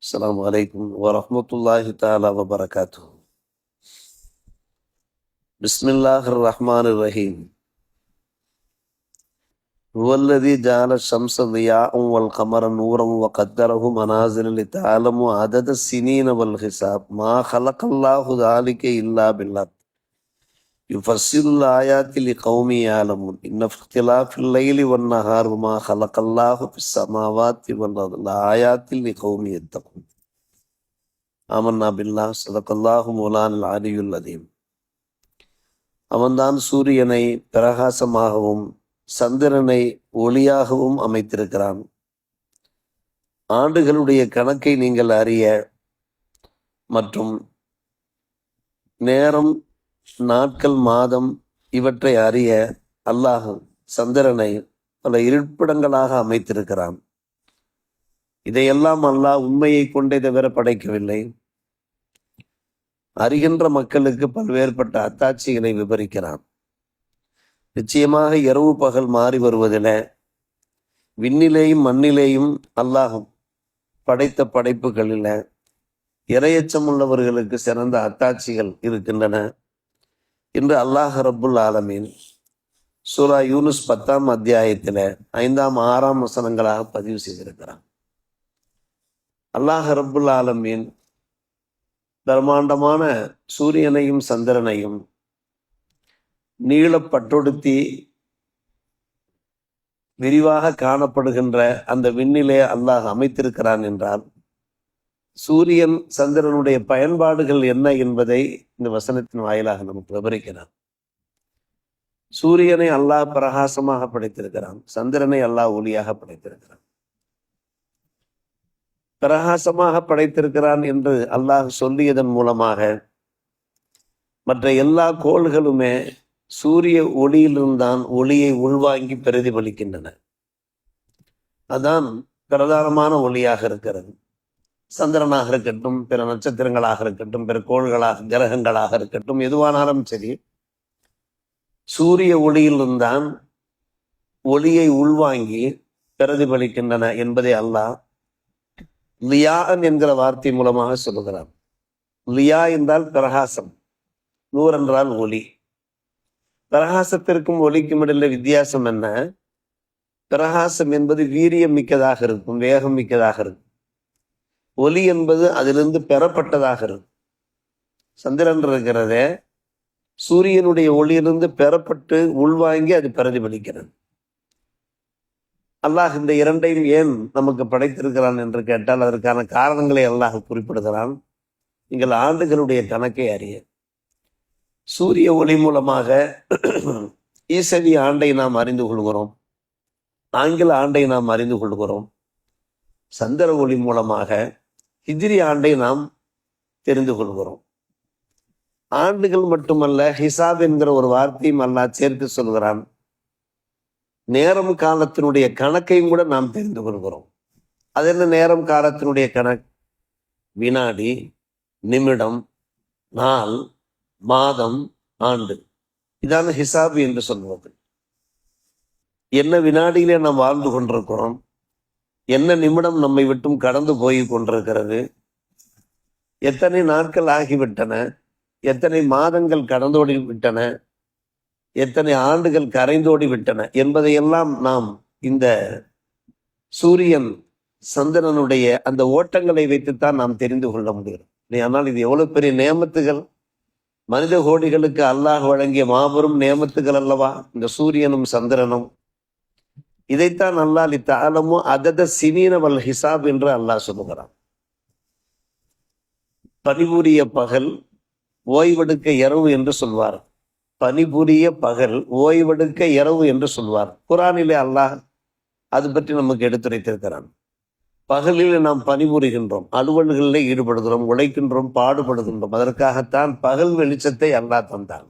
السلام عليكم ورحمة الله تعالى وبركاته. بسم الله الرحمن الرحيم. هو الذي جعل الشمس ضياء والقمر نورا وقدره منازل لتعلموا عدد السنين والحساب ما خلق الله ذلك إلا بالحق يفصل الآيات لقوم يعلمون إن في اختلاف الليل والنهار وما خلق الله في السماوات والأرض لآيات لقوم يتقون. ஆமன்னா பில்லாஹ் ஸதகல்லாஹு மௌலானல் அலியுல் அதீம். அவன்தான் சூரியனை பிரகாசமாகவும் சந்திரனை ஒளியாகவும் அமைத்திருக்கிறான். ஆண்டுகளுடைய கணக்கை நீங்கள் அறிய மற்றும் நேரம், நாட்கள், மாதம் இவற்றை அறிய அல்லாஹ் சந்திரனை பல இருப்பிடங்களாக அமைத்திருக்கிறான். இதையெல்லாம் அல்லாஹ் உண்மையை கொண்டே தவிர படைக்கவில்லை. அறிகின்ற மக்களுக்கு பல்வேறுபட்ட அத்தாட்சிகளை விவரிக்கிறான். நிச்சயமாக இரவு பகல் மாறி வருவதில் விண்ணிலேயும் மண்ணிலேயும் அல்லாஹ் படைத்த படைப்புகளில் இரையச்சம் உள்ளவர்களுக்கு சிறந்த அத்தாட்சிகள் இருக்கின்றன என்று அல்லாஹ் ரப்புல் ஆலமீன் சூரா யூனுஸ் 10ஆம் அத்தியாயத்தில் 5ஆம் 6ஆம் வசனங்களாக பதிவு செய்திருக்கிறான். அல்லாஹ் ரப்புல் ஆலமீன் பிரம்மாண்டமான சூரியனையும் சந்திரனையும் நீளப்பட்டொடுத்தி விரிவாக காணப்படுகின்ற அந்த விண்ணிலே அல்லாஹ் அமைத்திருக்கிறான் என்றால் சூரியன் சந்திரனுடைய பயன்பாடுகள் என்ன என்பதை இந்த வசனத்தின் வாயிலாக நமக்கு விவரிக்கிறான். சூரியனை அல்லாஹ் பிரகாசமாக படைத்திருக்கிறான், சந்திரனை அல்லாஹ் ஒளியாக படைத்திருக்கிறான். பிரகாசமாக படைத்திருக்கிறான் என்று அல்லாஹ் சொல்லியதன் மூலமாக மற்ற எல்லா கோள்களுமே சூரிய ஒளியிலிருந்தான் ஒளியை உள்வாங்கி பிரதிபலிக்கின்றன. அதான் பிரதானமான ஒளியாக இருக்கிறது. சந்திரனாக இருக்கட்டும், பிற நட்சத்திரங்களாக இருக்கட்டும், பிற கோள்களாக கிரகங்களாக இருக்கட்டும், எதுவானாலும் சரி சூரிய ஒளியிலிருந்தான் ஒளியை உள்வாங்கி பிரதிபலிக்கின்றன என்பதை அல்லாஹ் லியான் என்கிற வார்த்தை மூலமாக சொல்லுகிறான். லியா என்றால் பிரகாசம், நூர் என்றால் ஒளி. பிரகாசத்திற்கும் ஒளிக்கும் இடையில வித்தியாசம் என்ன? பிரகாசம் என்பது வீரியம் மிக்கதாக இருக்கும், வேகம் மிக்கதாக இருக்கும். ஒளி என்பது அதிலிருந்து பெறப்பட்டதாக இருக்கும். சந்திரன் இருக்கிறதே சூரியனுடைய ஒளியிலிருந்து பெறப்பட்டு உள்வாங்கி அது பிரதிபலிக்கிறது. அல்லாஹ் இந்த இரண்டையும் ஏன் நமக்கு படைத்திருக்கிறான் என்று கேட்டால் அதற்கான காரணங்களை அல்லாஹ் குறிப்பிடுகிறான். நீங்கள் ஆண்டுகளுடைய கணக்கை அறிய சூரிய ஒளி மூலமாக ஈசவி ஆண்டை நாம் அறிந்து கொள்கிறோம், ஆங்கில ஆண்டை நாம் அறிந்து கொள்கிறோம். சந்திர ஒளி மூலமாக ஹிஜ்ரி ஆண்டை நாம் தெரிந்து கொள்கிறோம். ஆண்டுகள் மட்டுமல்ல, ஹிசாப் என்கிற ஒரு வார்த்தையும் அல்லாஹ் சேர்த்து சொல்கிறான். நேரம் காலத்தினுடைய கணக்கையும் கூட நாம் தெரிந்து கொள்கிறோம். அது என்ன நேரம் காலத்தினுடைய கணக்கு? வினாடி, நிமிடம், நாள், மாதம், ஆண்டு. இதான ஹிசாபு என்று சொல்வது. என்ன வினாடியிலே நாம் வாழ்ந்து கொண்டிருக்கிறோம், என்ன நிமிடம் நம்மை விட்டும் கடந்து போய் கொண்டிருக்கிறது, எத்தனை நாட்கள் ஆகிவிட்டன, எத்தனை மாதங்கள் கடந்தோடி விட்டன, எத்தனை ஆண்டுகள் கரைந்தோடி விட்டன என்பதையெல்லாம் நாம் இந்த சூரியன் சந்திரனுடைய அந்த ஓட்டங்களை வைத்துத்தான் நாம் தெரிந்து கொள்ள முடியும். ஆனால் இது எவ்வளவு பெரிய நேமத்துகள், மனித கோடிகளுக்கு அல்லாஹ் வழங்கிய மாபெரும் நேமத்துகள் அல்லவா இந்த சூரியனும் சந்திரனும். இதைத்தான் அல்லாஹ் லித்தஅலமு அதத சினீன வல் ஹிசாப் என்று அல்லாஹ் சொல்லுகிறான். பணிபுரிய பகல், ஓய்வெடுக்க இரவு என்று சொல்வார். பணிபுரிய பகல், ஓய்வெடுக்க இரவு என்று சொல்வார். குர்ஆனிலே அல்லாஹ் அது பற்றி நமக்கு எடுத்துரைத்திருக்கிறான். பகலில் நாம் பணிபுரிகின்றோம், அலுவல்களிலே ஈடுபடுகிறோம், உழைக்கின்றோம், பாடுபடுகின்றோம். அதற்காகத்தான் பகல் வெளிச்சத்தை அல்லாஹ் தந்தான்.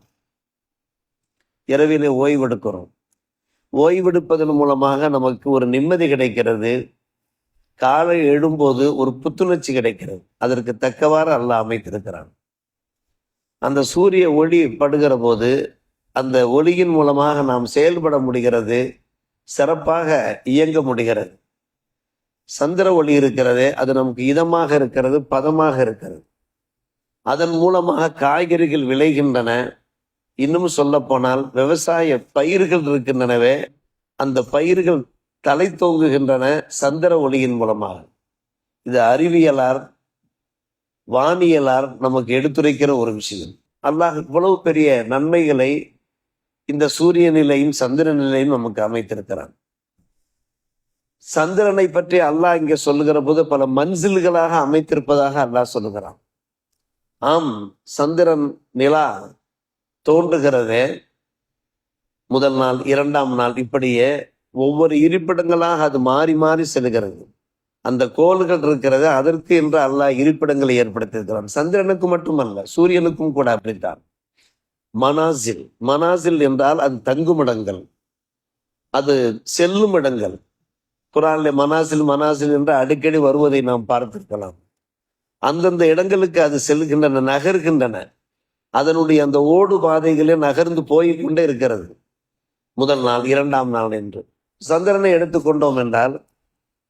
இரவிலே ஓய்வெடுக்கிறோம். ஓய்வெடுப்பதன் மூலமாக நமக்கு ஒரு நிம்மதி கிடைக்கிறது. காலை எழும்போது ஒரு புத்துணர்ச்சி கிடைக்கிறது. அதற்கு தக்கவாறு அல்லாஹ் அமைத்திருக்கிறான். அந்த சூரிய ஒளி படுகிற போது அந்த ஒளியின் மூலமாக நாம் செயல்பட முடிகிறது, சிறப்பாக இயங்க முடிகிறது. சந்திர ஒளி இருக்கிறதே அது நமக்கு இதமாக இருக்கிறது, பதமாக இருக்கிறது. அதன் மூலமாக காய்கறிகள் விளைகின்றன. இன்னும் சொல்ல போனால் விவசாய பயிர்கள் இருக்கின்றனவே, அந்த பயிர்கள் தலை தோங்குகின்றன சந்திர ஒளியின் மூலமாக. இது அறிவியலார், வானியலார் நமக்கு எடுத்துரைக்கிற ஒரு விஷயம். அல்லாஹ் இவ்வளவு பெரிய நன்மைகளை இந்த சூரிய நிலையும் சந்திர நிலையும் நமக்கு அமைத்திருக்கிறான். சந்திரனை பற்றி அல்லாஹ் இங்கே சொல்லுகிற போது பல மன்சில்களாக அமைத்திருப்பதாக அல்லாஹ் சொல்லுகிறான். ஆம், சந்திரன் நிலா தோன்றுகிறதே முதல் நாள், இரண்டாம் நாள், இப்படியே ஒவ்வொரு இருப்பிடங்களாக அது மாறி மாறி செல்கிறது. அந்த கோள்கள் இருக்கிறது, அதற்கு என்று அல்லாஹ் இருப்பிடங்களை ஏற்படுத்தியிருக்கிறான். சந்திரனுக்கு மட்டுமல்ல, சூரியனுக்கும் கூட அப்படித்தான். மனாசில், மனாசில் என்றால் அது தங்குமிடங்கள், அது செல்லும் இடங்கள். குரான்ல மனாசில் மனாசில் என்று அடிக்கடி வருவதை நாம் பார்த்திருக்கலாம். அந்தந்த இடங்களுக்கு அது செல்கின்றன, நகர்கின்றன. அதனுடைய அந்த ஓடு பாதைகளே நகர்ந்து போய்கொண்டே இருக்கிறது. முதல் நாள், இரண்டாம் நாள் என்று. சந்திரனை எடுத்துக்கொண்டோம் என்றால்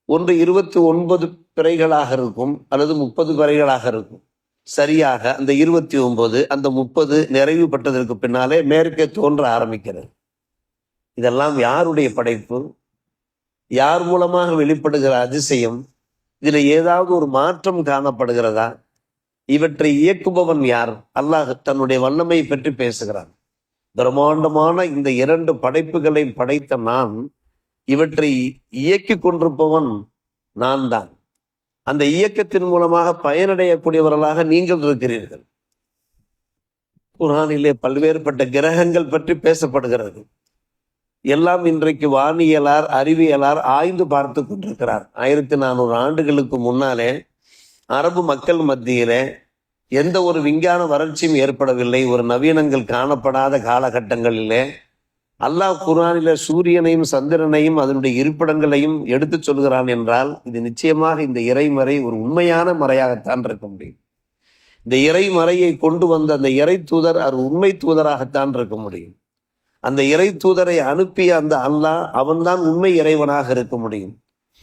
ஒன்று 29 பிறைகளாக இருக்கும், அல்லது 30 பிறைகளாக இருக்கும். சரியாக அந்த 29 அந்த 30 நிறைவு பெற்றதற்கு பின்னாலே மேற்கே தோன்ற ஆரம்பிக்கிறது. இதெல்லாம் யாருடைய படைப்பு? யார் மூலமாக வெளிப்படுகிற அதிசயம்? இதுல ஏதாவது ஒரு மாற்றம் காணப்படுகிறதா? இவற்றை இயக்குபவன் யார்? அல்லாஹ் தன்னுடைய வல்லமை பற்றி பேசுகிறான். பிரம்மாண்டமான இந்த 2 படைப்புகளை படைத்த நான், இவற்றை இயக்கி கொண்டிருப்பவன் நான் தான். அந்த இயக்கத்தின் மூலமாக பயனடையக்கூடியவர்களாக நீங்கள் இருக்கிறீர்கள். குர்ஆனிலே பல்வேறுபட்ட கிரகங்கள் பற்றி பேசப்படுகிறது. எல்லாம் இன்றைக்கு வானியலார், அறிவியலார் ஆய்ந்து பார்த்து கொண்டிருக்கிறார். 1400 ஆண்டுகளுக்கு முன்னாலே அரபு மக்கள் மத்தியிலே எந்த ஒரு விஞ்ஞான வறட்சியும் ஏற்படவில்லை. ஒரு நவீனங்கள் காணப்படாத காலகட்டங்களிலே அல்லாஹ் குர்ஆனிலே சூரியனையும் சந்திரனையும் அதனுடைய இருப்பிடங்களையும் எடுத்து சொல்கிறான் என்றால், இது நிச்சயமாக இந்த இறைமறை ஒரு உண்மையான மறையாகத்தான் இருக்க முடியும். இந்த இறைமறையை கொண்டு வந்த அந்த இறை தூதர் அது உண்மை தூதராகத்தான் இருக்க முடியும். அந்த இறை தூதரை அனுப்பிய அந்த அல்லாஹ் அவன்தான் உண்மை இறைவனாக இருக்க முடியும்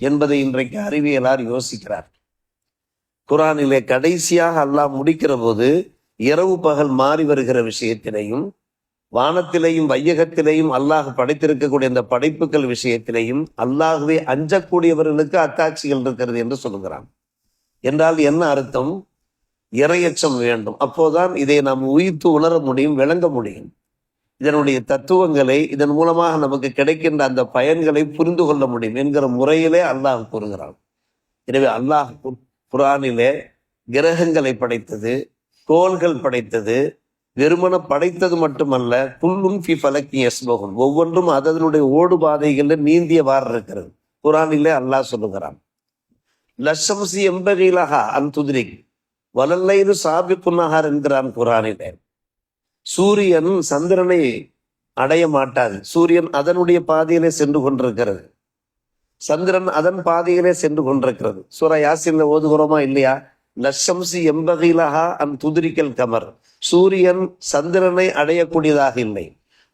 என்பதை இன்றைக்கு அறிவியலார் யோசிக்கிறார். குர்ஆனிலே கடைசியாக அல்லாஹ் முடிக்கிற போது இரவு பகல் மாறி வருகிற விஷயத்திலையும், வானத்திலேயும் வையகத்திலேயும் அல்லாஹ் படைத்திருக்கக்கூடிய இந்த படைப்புகள் விஷயத்திலேயும் அல்லாஹ்வே அஞ்சக்கூடியவர்களுக்கு அத்தாட்சிகள் இருக்கிறது என்று சொல்லுகிறான். என்றால் என்ன அர்த்தம்? இறையச்சம் வேண்டும். அப்போதான் இதை நாம் உயிர்த்து உணர முடியும், விளங்க முடியும். இதனுடைய தத்துவங்களை, இதன் மூலமாக நமக்கு கிடைக்கின்ற அந்த பயன்களை புரிந்து கொள்ள முடியும் என்கிற முறையிலே அல்லாஹ் கூறுகிறான். எனவே அல்லாஹ் குர்ஆனிலே கிரகங்களை படைத்தது, கோள்கள் படைத்தது, வெறுமன படைத்தது மட்டுமல்ல, குல்லும் ஃபி ஃபலக்கின் யஸ்பஹூன், ஒவ்வொன்றும் அதனுடைய ஓடு பாதைகளில் நீந்தியவாறு இருக்கிறது. குர்ஆனிலே அல்லாஹ் சொல்லுகிறான், லஷம்சி யம்பகி லஹா அன் துத்ரிக் வலல்லைலு சாபிகுன் நஹார் என்கிறான் குர்ஆனிலே. சூரியன் சந்திரனை அடைய மாட்டாது. சூரியன் அதனுடைய பாதையிலே சென்று கொண்டிருக்கிறது, சந்திரன் அதன் பாதையிலே சென்று கொண்டிருக்கிறது. சூரா யாசீன்ல ஓதுகிறோமா இல்லையா? லஷம்சி யம்பகி லஹா அன் துத்ரிக்கல் கமர், சூரியன் சந்திரனை அடையக்கூடியதாக இல்லை.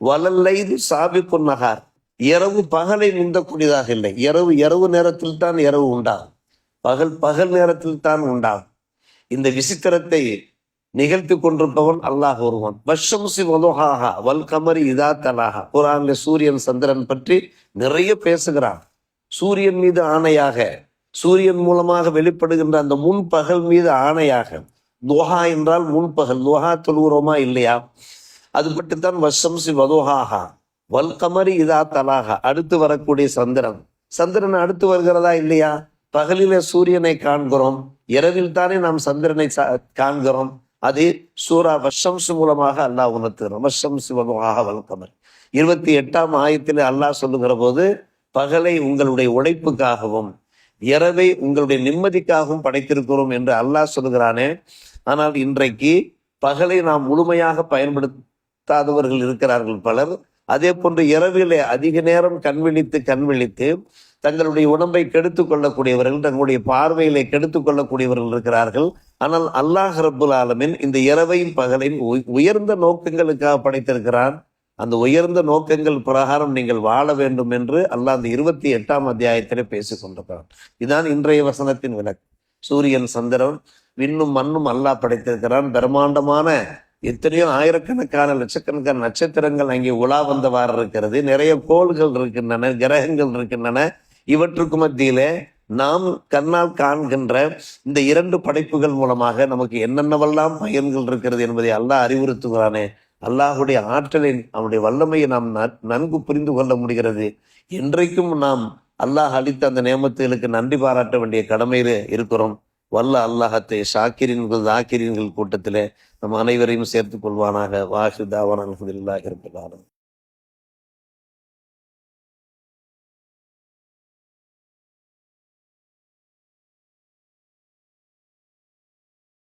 வலல்லைலு சாபிகுன் நஹார், இரவு பகலை முந்தக்கூடியதாக இல்லை. இரவு நேரத்தில் தான் இரவு உண்டாகும், பகல் நேரத்தில் தான் உண்டாகும். இந்த விசித்திரத்தை நிகழ்த்தி கொண்டிருப்பவன் அல்லாஹ் ஒருவன். வஷம்சி வதுஹாஹா வல் கமரி இதா தலாஹா. குர்ஆன்ல சூரியன் சந்திரன் பற்றி நிறைய பேசுகிறான். சூரியன் மீது ஆணையாக, சூரியன் மூலமாக வெளிப்படுகின்ற அந்த முன்பகல் மீது ஆணையாக. துஹா என்றால் முன்பகல், துஹா தொழுகிறோமா இல்லையா? அது மட்டும்தான் வஷம்சி வதுஹாஹா வல் கமரி இதா தலாஹா. அடுத்து வரக்கூடிய சந்திரன் அடுத்து வருகிறதா இல்லையா? பகலிலே சூரியனை காண்கிறோம், இரவில் தானே நாம் சந்திரனை காண்கிறோம். அது சூரா வஷம்ஸ் மூலமாக அல்லாஹ் உணர்த்துகிறோம். வஷம்ஸ் வதுஹாஹா வல் கமர் 28ஆம் ஆயத்திலே அல்லாஹ் சொல்லுகிற போது, பகலை உங்களுடைய உழைப்புக்காகவும் இரவை உங்களுடைய நிம்மதிக்காகவும் படைத்திருக்கிறோம் என்று அல்லாஹ் சொல்லுகிறானே. ஆனால் இன்றைக்கு பகலை நாம் முழுமையாக பயன்படுத்தாதவர்கள் இருக்கிறார்கள் பலர். அதே போன்று இரவிலே அதிக நேரம் கண்விழித்து தங்களுடைய உடம்பை கெடுத்துக் கொள்ளக்கூடியவர்கள், தங்களுடைய பார்வையிலே கெடுத்துக் கொள்ளக்கூடியவர்கள் இருக்கிறார்கள். ஆனால் அல்லாஹ் ரப்புல் ஆலமீன் இந்த இரவையும் பகலையும் உயர்ந்த நோக்கங்களுக்காக படைத்திருக்கிறான். அந்த உயர்ந்த நோக்கங்கள் பிரகாரம் நீங்கள் வாழ வேண்டும் என்று அல்லாஹ் அந்த 28ஆம் அத்தியாயத்திலே பேசிக் கொண்டிருக்கிறான். இதுதான் இன்றைய வசனத்தின் விளக்கு. சூரியன், சந்திரன், விண்ணும் மண்ணும் அல்லாஹ் படைத்திருக்கிறான். பிரம்மாண்டமான எத்தனையோ ஆயிரக்கணக்கான லட்சக்கணக்கான நட்சத்திரங்கள் அங்கே உலா வந்தவாறு இருக்கிறது. நிறைய கோள்கள் இருக்கின்றன, கிரகங்கள் இருக்கின்றன. இவற்றுக்கு மத்தியிலே நாம் கண்ணால் காண்கின்ற இந்த 2 படைப்புகள் மூலமாக நமக்கு என்னென்னவெல்லாம் பயன்கள் இருக்கிறது என்பதை அல்லாஹ் அறிவுறுத்துகிறானே. அல்லாஹுடைய ஆற்றலை, அவனுடைய வல்லமையை நாம் நன்கு புரிந்து கொள்ள முடிகிறது. என்றைக்கும் நாம் அல்லாஹ் அளித்த அந்த நேமத்துகளுக்கு நன்றி பாராட்ட வேண்டிய கடமையிலே இருக்கிறோம். வல்ல அல்லாஹத்தை ஷாக்கிரீன்கள் தாக்கிரீன்கள் கூட்டத்திலே நம் அனைவரையும் சேர்த்துக் கொள்வானாக. வாஹிர் தாவானா அல்ஹம்துலில்லாஹி ரப்பில் ஆலமீன்.